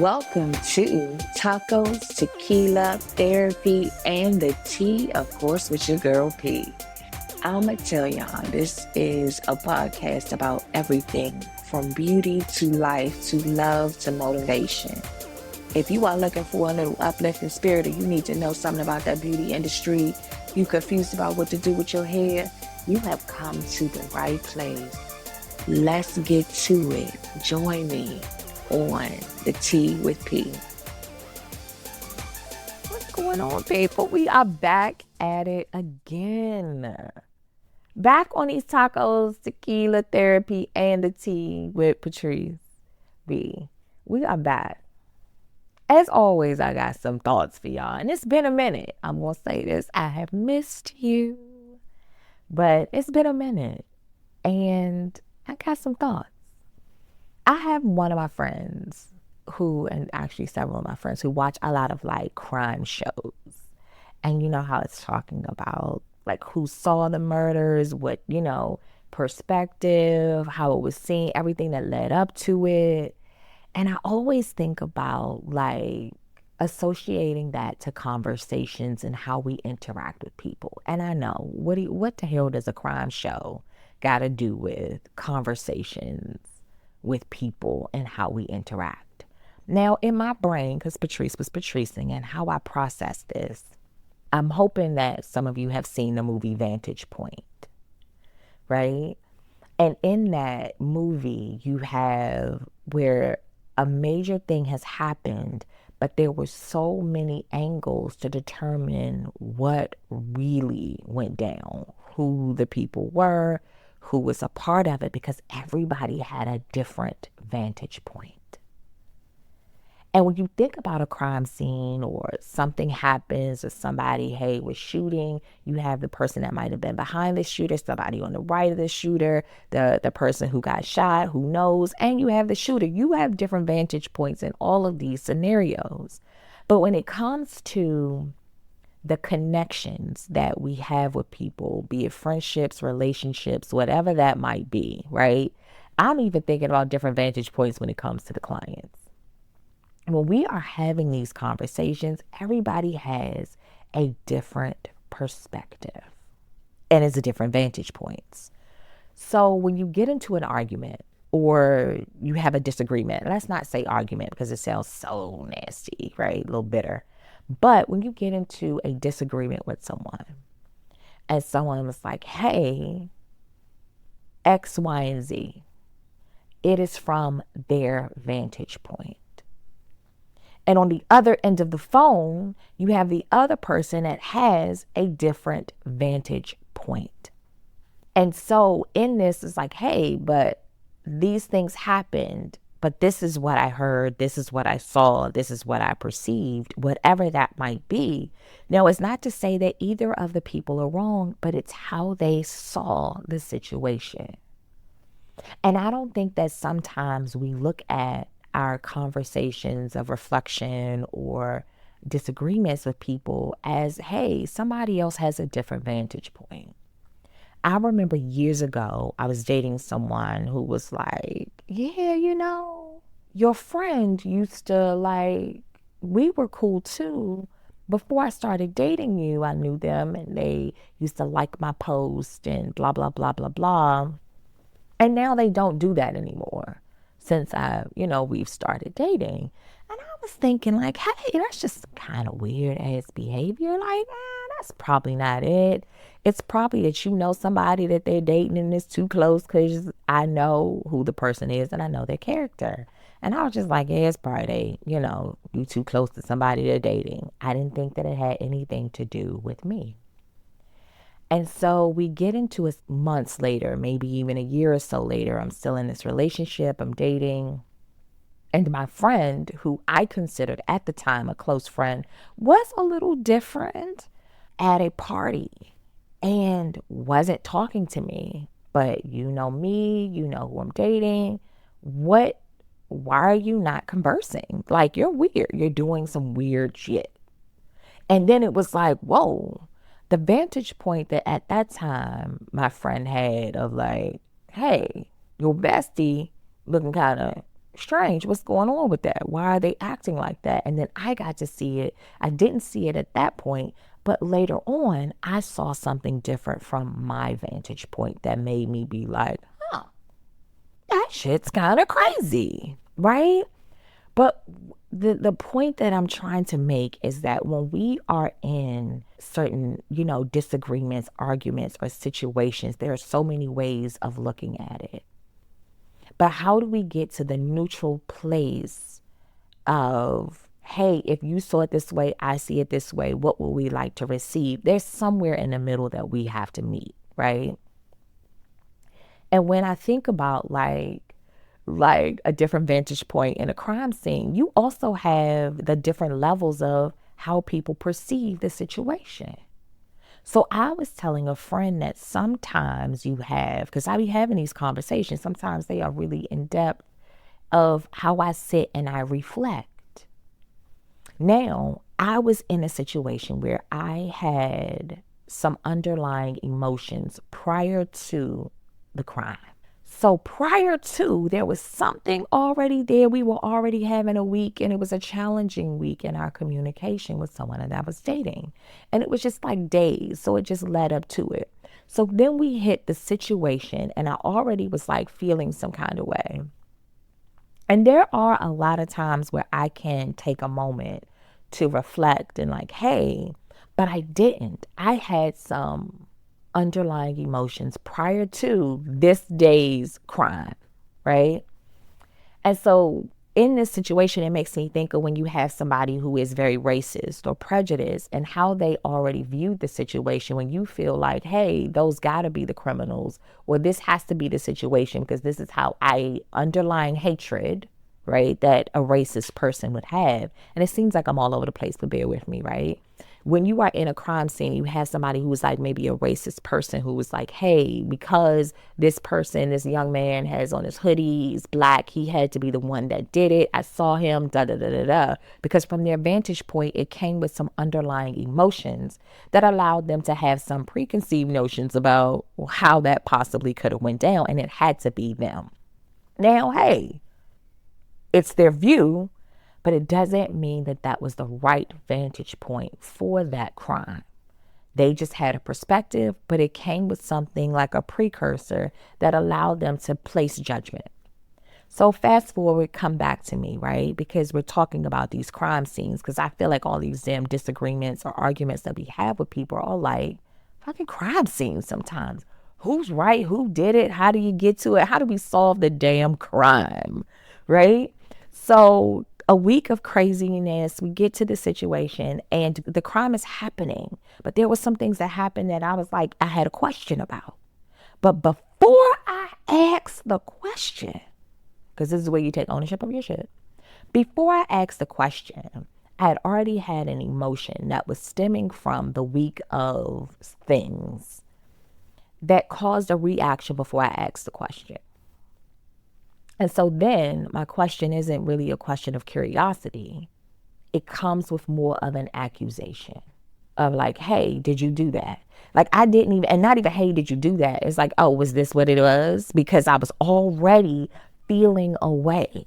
Welcome to Tacos, Tequila, Therapy, and the Tea, of course, with your girl P. I'ma tell y'all, this is a podcast about everything from beauty to life to love to motivation. If you are looking for a little uplifting spirit or you need to know something about that beauty industry, you confused about what to do with your hair, you have come to the right place. Let's get to it. Join me on the Tea with P. What's going on, people? We are back at it again. Back on these tacos, tequila, therapy, and the tea with Patrice B. We are back. As always, I got some thoughts for y'all. And it's been a minute. I'm going to say this. I have missed you. But it's been a minute. And I got some thoughts. I have one of my friends and actually several of my friends who watch a lot of like crime shows. And you know how it's talking about like who saw the murders, what, perspective, how it was seen, everything that led up to it. And I always think about like associating that to conversations and how we interact with people. And I know, what the hell does a crime show got to do with conversations with people and how we interact? Now, in my brain, because Patrice was Patricing and how I process this, I'm hoping that some of you have seen the movie Vantage, right? And in that movie, you have where a major thing has happened, but there were so many angles to determine what really went down, who the people were, who was a part of it, because everybody had a different vantage point. And when you think about a crime scene or something happens or somebody, was shooting, you have the person that might have been behind the shooter, somebody on the right of the shooter, the person who got shot, who knows, and you have the shooter. You have different vantage points in all of these scenarios. But when it comes to the connections that we have with people, be it friendships, relationships, whatever that might be, right? I'm even thinking about different vantage points when it comes to the clients. When we are having these conversations, everybody has a different perspective and it's a different vantage points. So when you get into an argument or you have a disagreement, let's not say argument because it sounds so nasty, right? A little bitter. But when you get into a disagreement with someone and someone was like, hey, X, Y, and Z, it is from their vantage point. And on the other end of the phone, you have the other person that has a different vantage point. And so in this, it's like, hey, but these things happened, but this is what I heard, this is what I saw, this is what I perceived, whatever that might be. Now, it's not to say that either of the people are wrong, but it's how they saw the situation. And I don't think that sometimes we look at our conversations of reflection or disagreements with people as, hey, somebody else has a different vantage point. I remember years ago, I was dating someone who was like, yeah, your friend used to we were cool too. Before I started dating you, I knew them and they used to like my post and blah, blah, blah, blah, blah. And now they don't do that anymore since we've started dating. And I was thinking like, hey, that's just kind of weird ass behavior. Like, that's probably not it. It's probably that somebody that they're dating and it's too close because I know who the person is and I know their character. And I was just like, yeah, it's probably you too close to somebody they're dating. I didn't think that it had anything to do with me. And so we get into it months later, maybe even a year or so later. I'm still in this relationship, I'm dating. And my friend, who I considered at the time a close friend, was a little different at a party and wasn't talking to me. But you know me, you know who I'm dating. Why are you not conversing? Like, you're weird. You're doing some weird shit. And then it was like, whoa. The vantage point that at that time my friend had of like, hey, your bestie looking kind of strange. What's going on with that? Why are they acting like that? And then I got to see it. I didn't see it at that point, but later on, I saw something different from my vantage point that made me be like, huh, that shit's kind of crazy, right? But the point that I'm trying to make is that when we are in certain, disagreements, arguments, or situations, there are so many ways of looking at it. But how do we get to the neutral place of, hey, if you saw it this way, I see it this way, what will we like to receive? There's somewhere in the middle that we have to meet, right? And when I think about like a different vantage point in a crime scene, you also have the different levels of how people perceive the situation. So I was telling a friend that sometimes you have, because I be having these conversations, sometimes they are really in depth, of how I sit and I reflect. Now, I was in a situation where I had some underlying emotions prior to the crime. So prior to, there was something already there. We were already having a week, and it was a challenging week in our communication with someone that I was dating. And it was just like days. So it just led up to it. So then we hit the situation, and I already was like feeling some kind of way. And there are a lot of times where I can take a moment to reflect and like, hey, but I didn't. I had some underlying emotions prior to this day's crime, right? And so in this situation, it makes me think of when you have somebody who is very racist or prejudiced and how they already viewed the situation when you feel like, hey, those got to be the criminals, or this has to be the situation because this is how underlying hatred, right, that a racist person would have. And it seems like I'm all over the place, but bear with me, right? When you are in a crime scene, you have somebody who was like maybe a racist person who was like, hey, because this person, this young man has on his hoodie, he's black, he had to be the one that did it. I saw him, da da da da da. Because from their vantage point, it came with some underlying emotions that allowed them to have some preconceived notions about how that possibly could have went down, and it had to be them. Now, hey, it's their view, but it doesn't mean that that was the right vantage point for that crime. They just had a perspective, but it came with something like a precursor that allowed them to place judgment. So fast forward, come back to me, right? Because we're talking about these crime scenes, because I feel like all these damn disagreements or arguments that we have with people are all like fucking crime scenes sometimes. Who's right? Who did it? How do you get to it? How do we solve the damn crime? Right? So a week of craziness, we get to the situation and the crime is happening. But there were some things that happened that I was like, I had a question about. But before I asked the question, because this is where you take ownership of your shit. Before I asked the question, I had already had an emotion that was stemming from the week of things that caused a reaction before I asked the question. And so then my question isn't really a question of curiosity. It comes with more of an accusation of like, hey, did you do that? Like I didn't even, and not even, hey, did you do that? It's like, oh, was this what it was? Because I was already feeling away,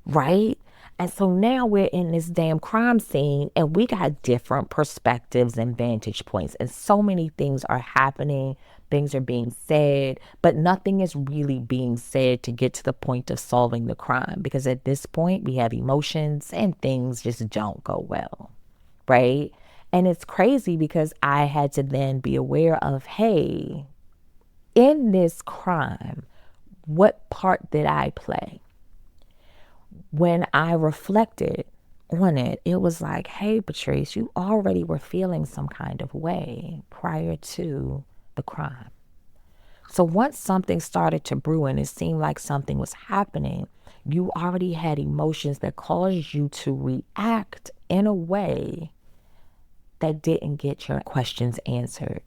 right? And so now we're in this damn crime scene and we got different perspectives and vantage points. And so many things are happening. Things are being said, but nothing is really being said to get to the point of solving the crime. Because at this point, we have emotions and things just don't go well, right? And it's crazy because I had to then be aware of, hey, in this crime, what part did I play? When I reflected on it, it was like, hey, Patrice, you already were feeling some kind of way prior to the crime. So once something started to brew and it seemed like something was happening, you already had emotions that caused you to react in a way that didn't get your questions answered.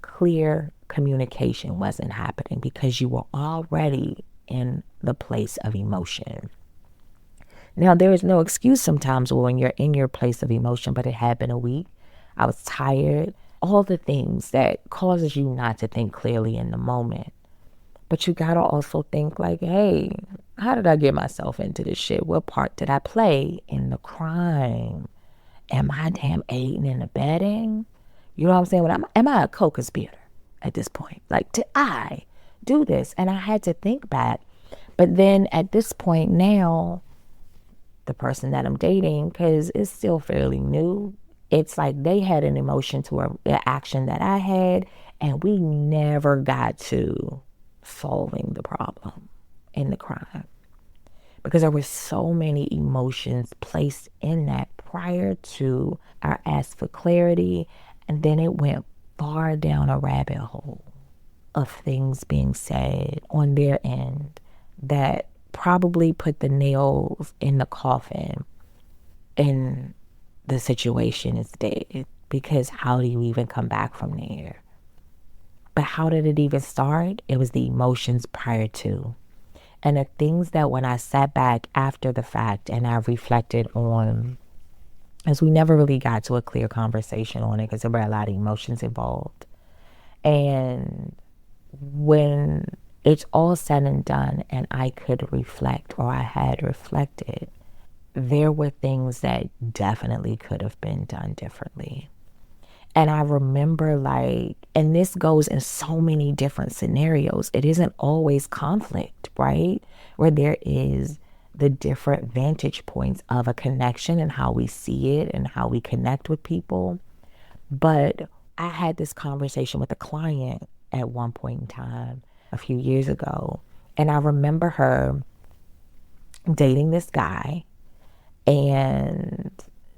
Clear communication wasn't happening because you were already in the place of emotion. Now, there is no excuse sometimes when you're in your place of emotion, but it had been a week. I was tired. All the things that causes you not to think clearly in the moment. But you got to also think like, hey, How did I get myself into this shit? What part did I play in the crime? Am I damn aiding and abetting? You know what I'm saying? Am I a co-conspirator at this point? Like, did I do this? And I had to think back. But then at this point now, the person that I'm dating, because it's still fairly new, it's like they had an emotion to an action that I had, and we never got to solving the problem in the crime because there were so many emotions placed in that prior to our ask for clarity, and then it went far down a rabbit hole of things being said on their end that probably put the nails in the coffin and the situation is dead, because how do you even come back from there? But how did it even start? It was the emotions prior to. And the things that when I sat back after the fact and I reflected on, as we never really got to a clear conversation on it because there were a lot of emotions involved. And when it's all said and done and I could reflect, or I had reflected, there were things that definitely could have been done differently. And I remember, like, and this goes in so many different scenarios. It isn't always conflict, right? Where there is the different vantage points of a connection and how we see it and how we connect with people. But I had this conversation with a client at one point in time a few years ago. And I remember her dating this guy, and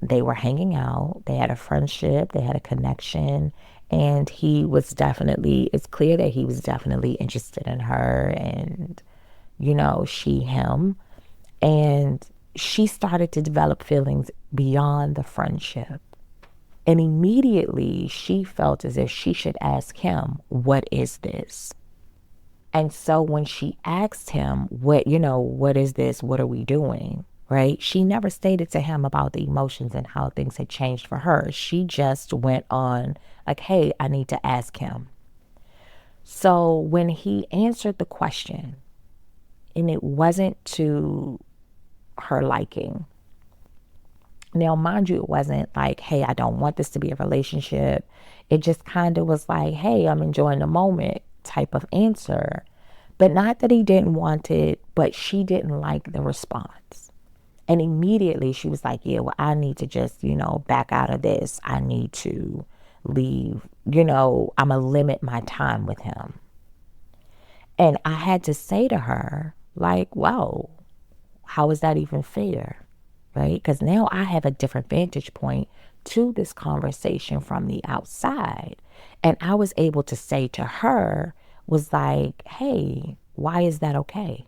they were hanging out. They had a friendship, they had a connection, and he was definitely, it's clear that he was definitely interested in her and, you know, she him. And she started to develop feelings beyond the friendship. And immediately she felt as if she should ask him, what is this? And so when she asked him, what is this? What are we doing? Right? She never stated to him about the emotions and how things had changed for her. She just went on like, hey, I need to ask him. So when he answered the question, and it wasn't to her liking. Now, mind you, it wasn't like, hey, I don't want this to be a relationship. It just kind of was like, hey, I'm enjoying the moment type of answer. But not that he didn't want it, but she didn't like the response. And immediately she was like, yeah, well, I need to just, back out of this. I need to leave. I'm going to limit my time with him. And I had to say to her, like, wow, how is that even fair? Right? Because now I have a different vantage point to this conversation from the outside. And I was able to say to her, was like, hey, why is that okay?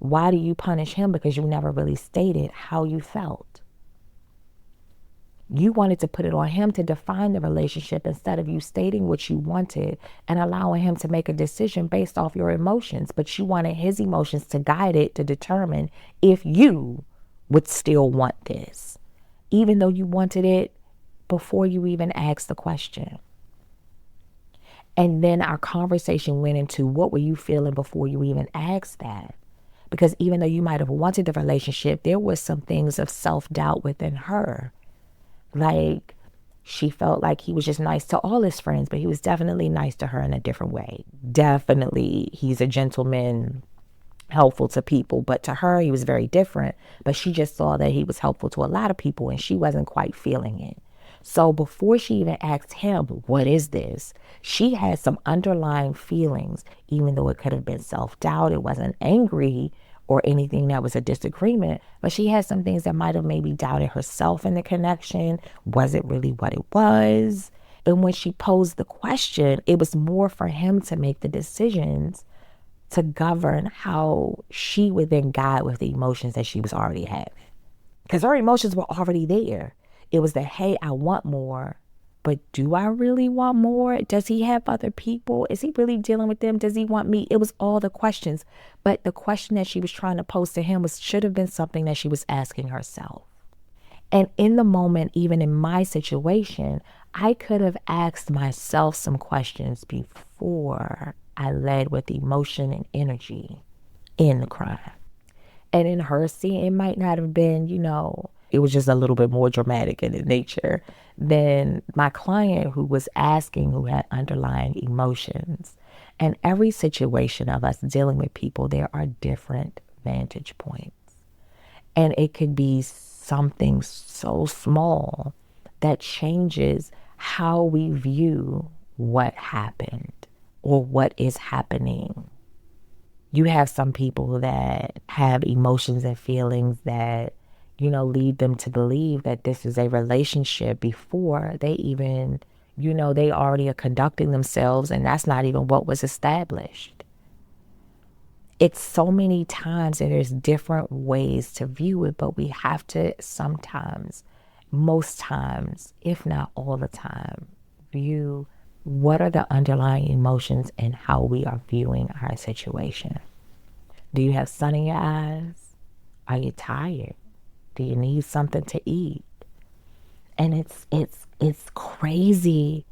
Why do you punish him? Because you never really stated how you felt. You wanted to put it on him to define the relationship instead of you stating what you wanted and allowing him to make a decision based off your emotions. But you wanted his emotions to guide it to determine if you would still want this, even though you wanted it before you even asked the question. And then our conversation went into, what were you feeling before you even asked that? Because even though you might have wanted the relationship, there was some things of self-doubt within her. Like, she felt like he was just nice to all his friends, but he was definitely nice to her in a different way. Definitely, he's a gentleman, helpful to people, but to her, he was very different. But she just saw that he was helpful to a lot of people, and she wasn't quite feeling it. So before she even asked him, what is this? She had some underlying feelings, even though it could have been self-doubt. It wasn't angry or anything that was a disagreement, but she had some things that might have maybe doubted herself in the connection. Was it really what it was? And when she posed the question, it was more for him to make the decisions to govern how she would then guide with the emotions that she was already having. Because her emotions were already there. It was that, hey, I want more, but do I really want more? Does he have other people? Is he really dealing with them? Does he want me? It was all the questions. But the question that she was trying to pose to him should have been something that she was asking herself. And in the moment, even in my situation, I could have asked myself some questions before I led with emotion and energy. in the crime. And in her scene, it might not have been, it was just a little bit more dramatic in nature than my client who was asking, who had underlying emotions. And every situation of us dealing with people, there are different vantage points. And it could be something so small that changes how we view what happened or what is happening. You have some people that have emotions and feelings that, lead them to believe that this is a relationship before they even, they already are conducting themselves, and that's not even what was established. It's so many times, and there's different ways to view it, but we have to sometimes, most times, if not all the time, view what are the underlying emotions and how we are viewing our situation. Do you have sun in your eyes? Are you tired? Do you need something to eat? And it's crazy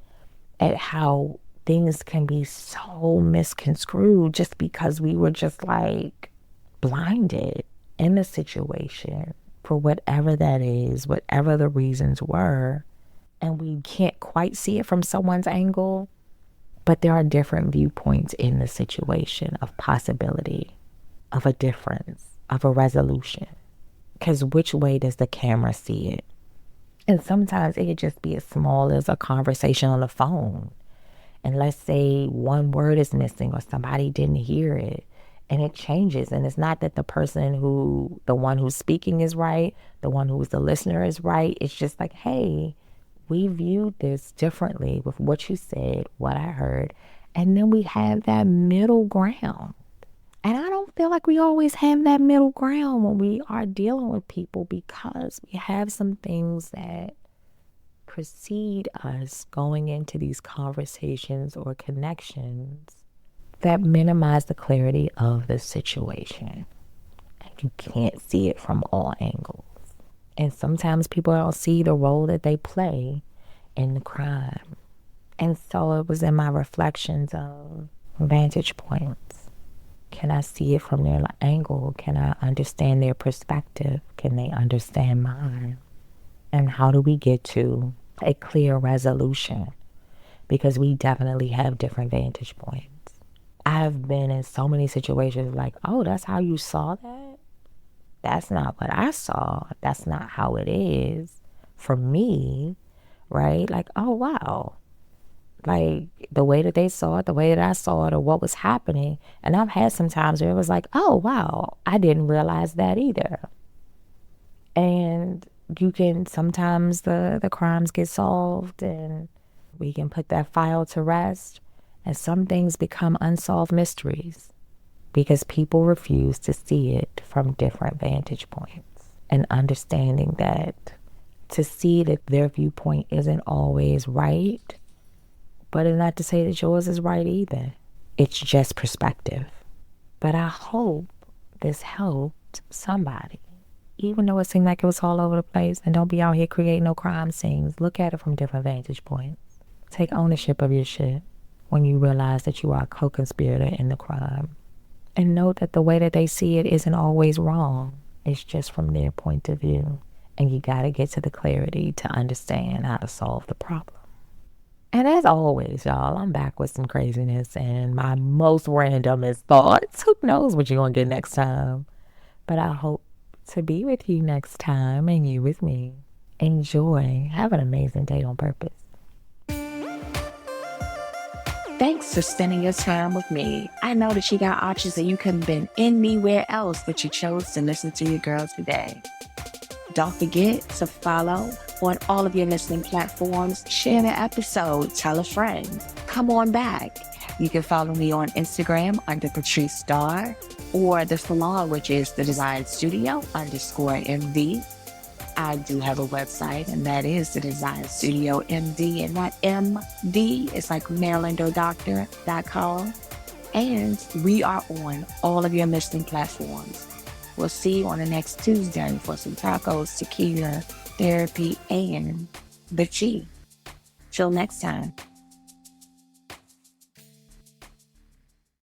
at how things can be so misconstrued just because we were just like blinded in the situation for whatever that is, whatever the reasons were, and we can't quite see it from someone's angle. But there are different viewpoints in the situation of possibility, of a difference, of a resolution. Because which way does the camera see it? And sometimes it could just be as small as a conversation on the phone. And let's say one word is missing or somebody didn't hear it, and it changes. And it's not that the one who's speaking is right, the one who's the listener is right. It's just like, hey, we viewed this differently with what you said, what I heard. And then we have that middle ground. And I don't feel like we always have that middle ground when we are dealing with people, because we have some things that precede us going into these conversations or connections that minimize the clarity of the situation. And you can't see it from all angles. And sometimes people don't see the role that they play in the crime. And so it was in my reflections of vantage points. Can I see it from their angle? Can I understand their perspective? Can they understand mine? And how do we get to a clear resolution? Because we definitely have different vantage points. I've been in so many situations like, oh, that's how you saw that? That's not what I saw. That's not how it is for me, right? Like, oh, wow. Like the way that they saw it, the way that I saw it, or what was happening. And I've had some times where it was like, oh, wow, I didn't realize that either. And you can, sometimes the crimes get solved and we can put that file to rest. And some things become unsolved mysteries because people refuse to see it from different vantage points. And understanding that to see that their viewpoint isn't always right, but it's not to say that yours is right either. It's just perspective. But I hope this helped somebody. Even though it seemed like it was all over the place, and don't be out here creating no crime scenes. Look at it from different vantage points. Take ownership of your shit when you realize that you are a co-conspirator in the crime. And know that the way that they see it isn't always wrong. It's just from their point of view. And you gotta get to the clarity to understand how to solve the problem. And as always, y'all, I'm back with some craziness and my most randomest thoughts. Who knows what you're going to get next time? But I hope to be with you next time and you with me. Enjoy. Have an amazing day on purpose. Thanks for spending your time with me. I know that you got options and you couldn't have been anywhere else, but you chose to listen to your girl today. Don't forget to follow on all of your listening platforms. Share the episode. Tell a friend. Come on back. You can follow me on Instagram under Patrice Star, or the salon, which is the Design Studio _MD. I do have a website, and that is the Design Studio MD, and not MD. It's like marylanderdoctor.com. And we are on all of your listening platforms. We'll see you on the next Tuesday for some tacos, tequila, therapy, and the tea. Till next time.